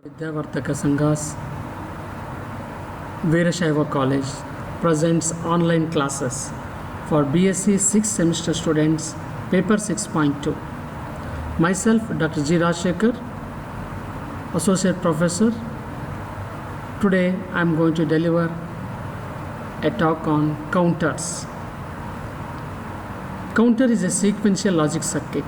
Vidyavartaka Sanghas Veerashaiva College presents online classes for BSc 6th semester students, paper 6.2. Myself, Dr. G. Rajshekhar, Associate Professor. Today I am going to deliver a talk on counters. Counter is a sequential logic circuit.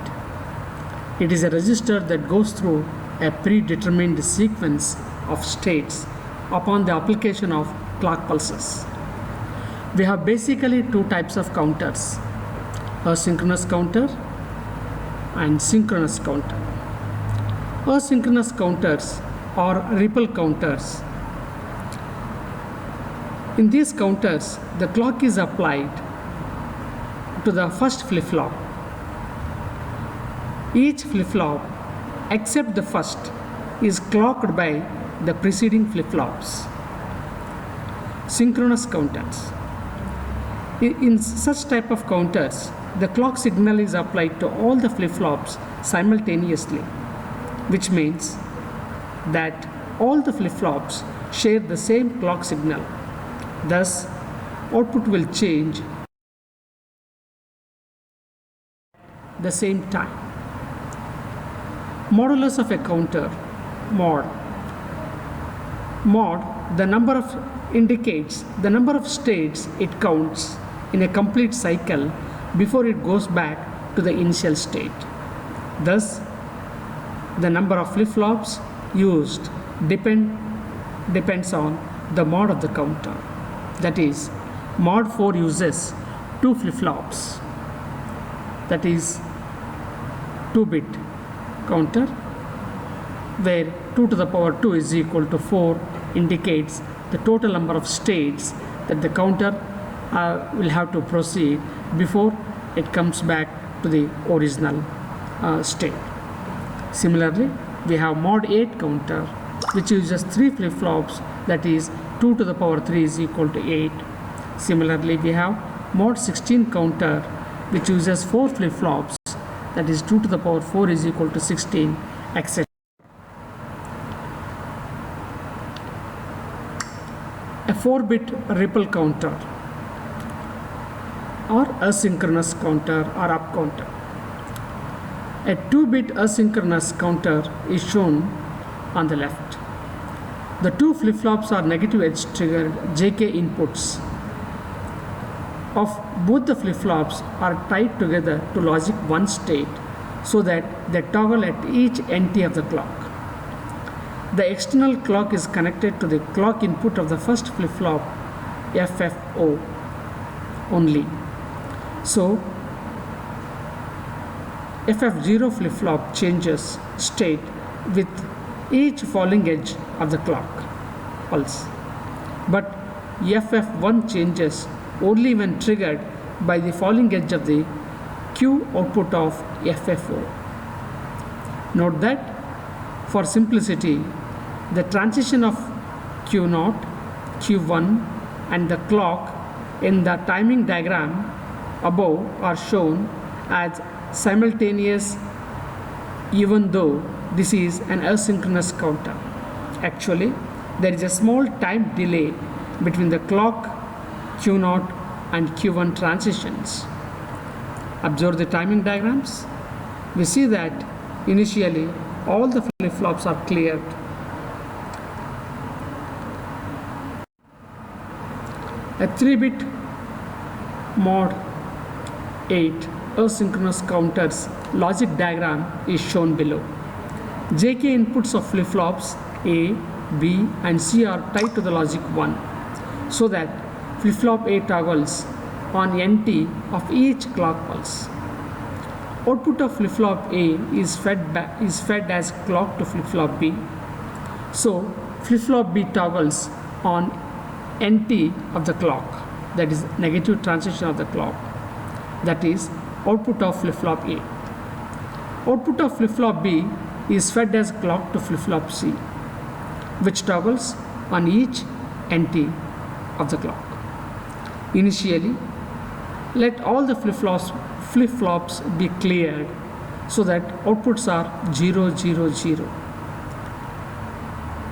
It is a register that goes through a predetermined sequence of states upon the application of clock pulses. We have basically two types of counters: asynchronous counter and synchronous counter. Asynchronous counters or ripple counters. In these counters, the clock is applied to the first flip-flop. Each flip-flop except the first is clocked by the preceding flip-flops. Synchronous counters. In such type of counters, the clock signal is applied to all the flip-flops simultaneously, which means that all the flip-flops share the same clock signal. Thus, output will change at the same time. Modulus of a counter, mod. Mod, the number of indicates the number of states it counts in a complete cycle before it goes back to the initial state. Thus, the number of flip-flops used depends on the mod of the counter. That is, mod 4 uses 2 flip-flops. That is 2-bit counter, where 2 to the power 2 is equal to 4 indicates the total number of states that the counter will have to proceed before it comes back to the original state. Similarly, we have mod 8 counter, which uses 3 flip-flops, that is 2 to the power 3 is equal to 8. Similarly, we have mod 16 counter, which uses 4 flip-flops, that is 2 to the power 4 is equal to 16, etc. A 4-bit ripple counter or asynchronous counter or up counter. A 2-bit asynchronous counter is shown on the left. The 2 flip-flops are negative edge triggered JK inputs of both the flip-flops are tied together to logic 1 state so that they toggle at each NT of the clock. The external clock is connected to the clock input of the first flip-flop FFO only. So, FF0 flip-flop changes state with each falling edge of the clock pulse, but FF1 changes only when triggered by the falling edge of the Q output of FFO. Note that for simplicity, the transition of Q0, Q1 and the clock in the timing diagram above are shown as simultaneous, even though this is an asynchronous counter. Actually, there is a small time delay between the clock Q0 and Q1 transitions. Observe the timing diagrams. We see that initially all the flip-flops are cleared. A 3-bit mod 8 asynchronous counters logic diagram is shown below. JK inputs of flip-flops A, B and C are tied to the logic 1 so that flip-flop A toggles on NT of each clock pulse. Output of flip-flop A is fed as clock to flip-flop B. So flip-flop B toggles on NT of the clock, that is negative transition of the clock. That is output of flip-flop A. Output of flip-flop B is fed as clock to flip-flop C, which toggles on each NT of the clock. Initially, let all the flip-flops be cleared so that outputs are 0, 0, 0.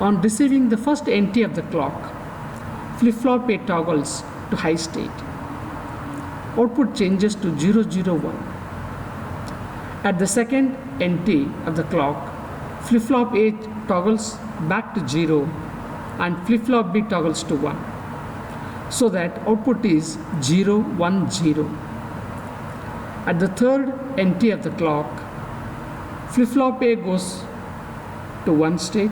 On receiving the first entry of the clock, flip-flop A toggles to high state. Output changes to 001. At the second entry of the clock, flip-flop A toggles back to 0 and flip-flop B toggles to 1. So that output is 0, 1, 0. At the third entry of the clock, flip-flop A goes to 1 state,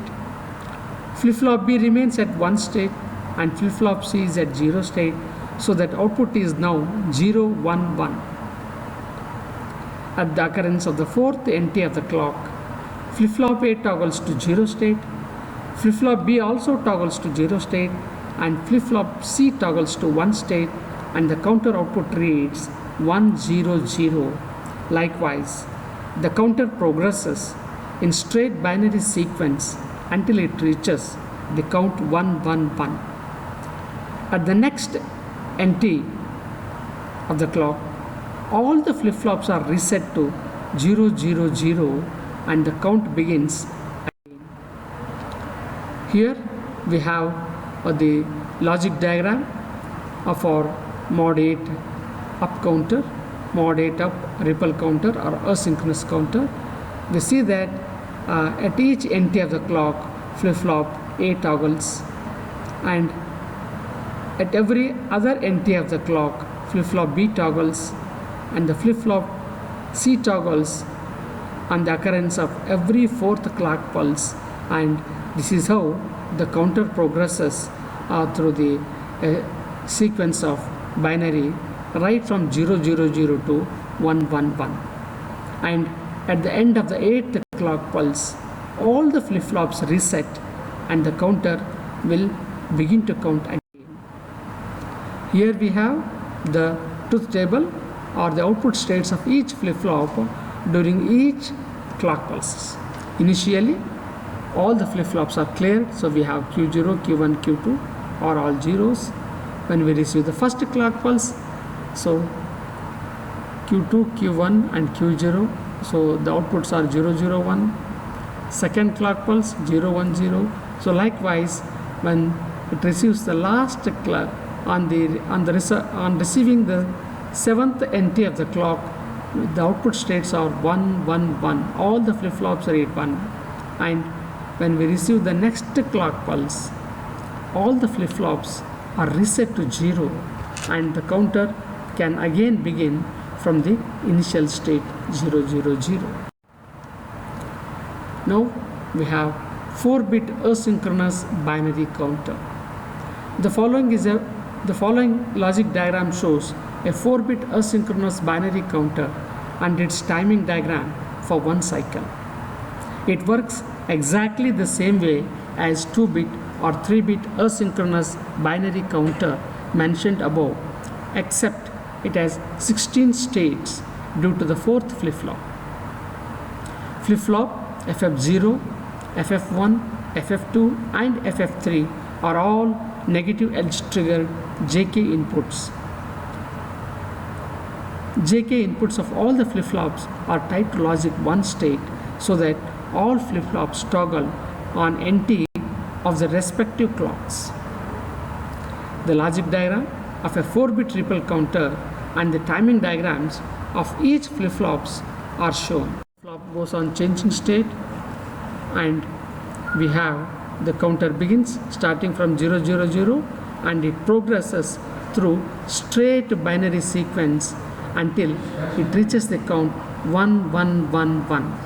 flip-flop B remains at 1 state, and flip-flop C is at 0 state, so that output is now 0, 1, 1. At the occurrence of the fourth entry of the clock, flip-flop A toggles to 0 state, flip-flop B also toggles to 0 state, and flip-flop C toggles to 1 state, and the counter output reads 1, 0, 0. Likewise, the counter progresses in straight binary sequence until it reaches the count 1, 1, 1. At the next entry of the clock, all the flip-flops are reset to 0, 0, 0, and the count begins again. Here we have the logic diagram of our mod 8 up counter, mod 8 up ripple counter or asynchronous counter. We see that at each entry of the clock, flip-flop A toggles, and at every other entry of the clock, flip-flop B toggles, and the flip-flop C toggles on the occurrence of every fourth clock pulse, and this is how the counter progresses through the sequence of binary right from 0, 0, 0 to 1, 1, 1. And at the end of the 8th clock pulse, all the flip-flops reset and the counter will begin to count again. Here we have the truth table or the output states of each flip-flop during each clock pulses. Initially, all the flip-flops are cleared, so we have Q0, Q1, Q2 are all zeros. When we receive the first clock pulse, so Q2, Q1 and Q0, so the outputs are 0, 0, 1. Second clock pulse 0, 1, 0. So likewise, when it receives the last clock on receiving the seventh entry of the clock, the output states are 1, 1, 1. All the flip-flops read 1. And when we receive the next clock pulse, all the flip-flops are reset to 0, and the counter can again begin from the initial state 0, 0, 0. Now we have 4-bit asynchronous binary counter. The following logic diagram shows a 4-bit asynchronous binary counter and its timing diagram for one cycle. It works exactly the same way as 2-bit or 3-bit asynchronous binary counter mentioned above, except it has 16 states due to the fourth flip-flop. Flip-flop FF0, FF1, FF2 and FF3 are all negative edge triggered JK inputs. JK inputs of all the flip-flops are tied to logic 1 state, so that all flip-flops toggle on NT of the respective clocks. The logic diagram of a 4-bit ripple counter and the timing diagrams of each flip-flops are shown. Flip-flop goes on changing state, and we have the counter begins starting from 0, 0, 0, and it progresses through straight binary sequence until it reaches the count 1, 1, 1, 1.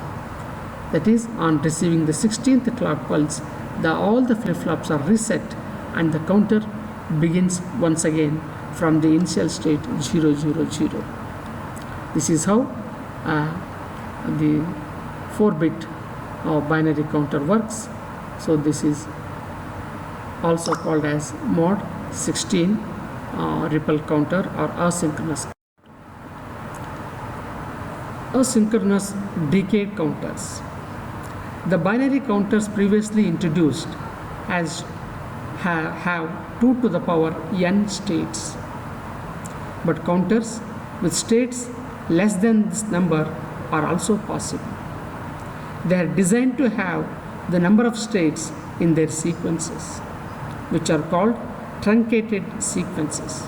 That is, on receiving the 16th clock pulse, all the flip-flops are reset and the counter begins once again from the initial state 0, 0, 0. This is how the 4-bit binary counter works. So this is also called as mod 16 ripple counter or asynchronous. Asynchronous decade counters. The binary counters previously introduced have 2 to the power n states, but counters with states less than this number are also possible. They are designed to have the number of states in their sequences, which are called truncated sequences.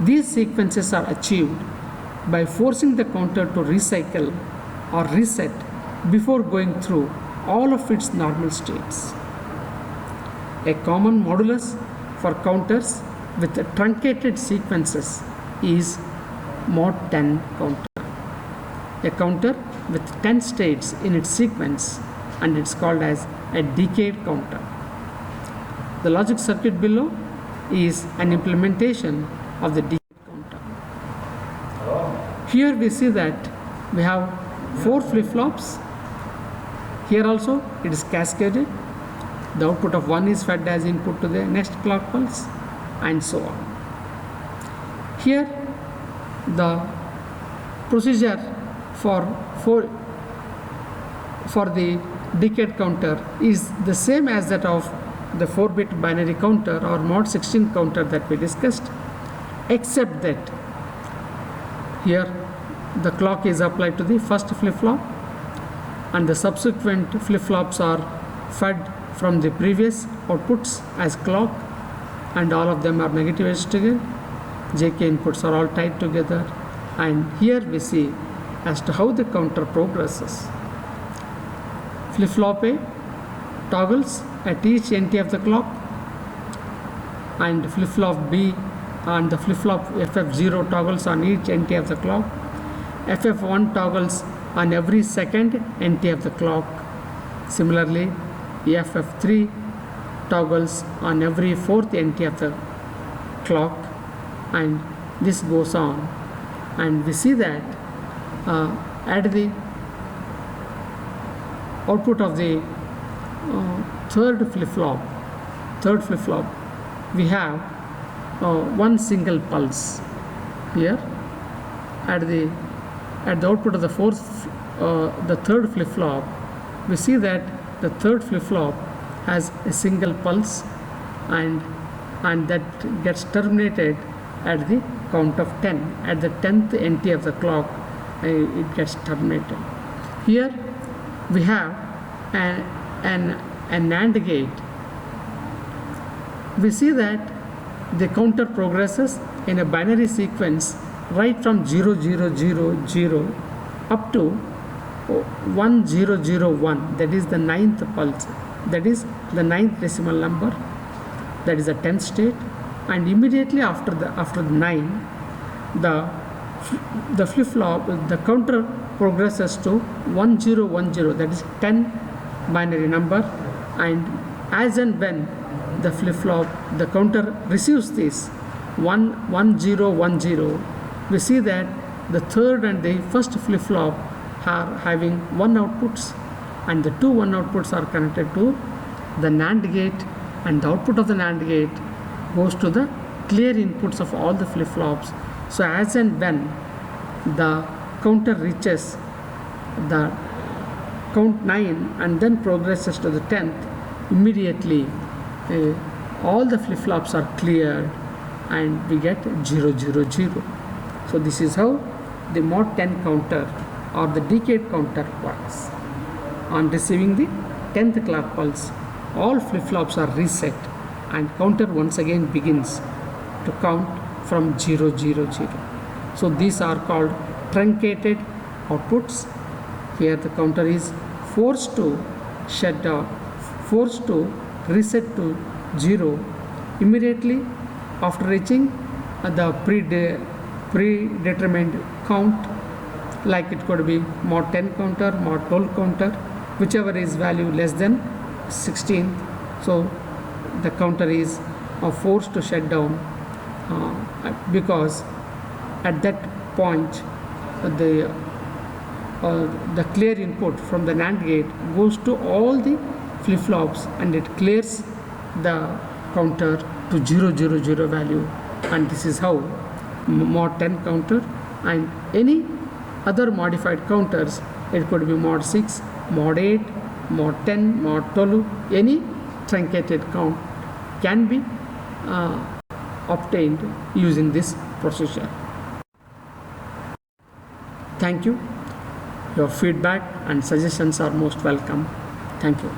These sequences are achieved by forcing the counter to recycle or reset before going through all of its normal states. A common modulus for counters with truncated sequences is mod 10 counter. A counter with 10 states in its sequence, and it's called as a decade counter. The logic circuit below is an implementation of the decade counter. Here we see that we have 4 flip-flops. Here also it is cascaded. The output of one is fed as input to the next clock pulse, and so on. Here the procedure for the decade counter is the same as that of the 4-bit binary counter or mod 16 counter that we discussed, except that here the clock is applied to the first flip-flop and the subsequent flip-flops are fed from the previous outputs as clock, and all of them are negative edge triggered. JK inputs are all tied together, and here we see as to how the counter progresses. Flip-flop A toggles at each NT of the clock, and flip-flop B and the flip-flop FF0 toggles on each NT of the clock. FF1 toggles on every second NT of the clock. Similarly, FF3 toggles on every fourth NT of the clock, and this goes on. And we see that at the output of the third flip-flop, we have one single pulse here. At the output of the third flip-flop, we see that the third flip-flop has a single pulse, and that gets terminated at the count of 10. At the 10th NT of the clock, it gets terminated. Here we have an NAND gate. We see that the counter progresses in a binary sequence right from 0000 up to 1001, that is the 9th pulse, that is the 9th decimal number, that is the 10th state, and immediately after the 9, the flip-flop, the counter progresses to 1010, that is 10 binary number, and as and when the flip-flop, the counter receives this 1010, we see that the third and the first flip-flop are having 1 outputs, and the 2 1 outputs are connected to the NAND gate, and the output of the NAND gate goes to the clear inputs of all the flip-flops. So as and when the counter reaches the count 9 and then progresses to the 10th, immediately all the flip-flops are cleared and we get 000. So this is how the mod 10 counter or the decade counter works. On receiving the 10th clock pulse, all flip-flops are reset and counter once again begins to count from 000. So these are called truncated outputs. Here the counter is forced to shut down, forced to reset to 0 immediately after reaching the predetermined count, like it could be mod 10 counter, mod 12 counter, whichever is value less than 16. So the counter is forced to shut down because at that point the clear input from the NAND gate goes to all the flip-flops and it clears the counter to 000 value, and this is how mod 10 counter and any other modified counters, it could be mod 6, mod 8, mod 10, mod 12, any truncated count can be obtained using this procedure. Thank you. Your feedback and suggestions are most welcome. Thank you.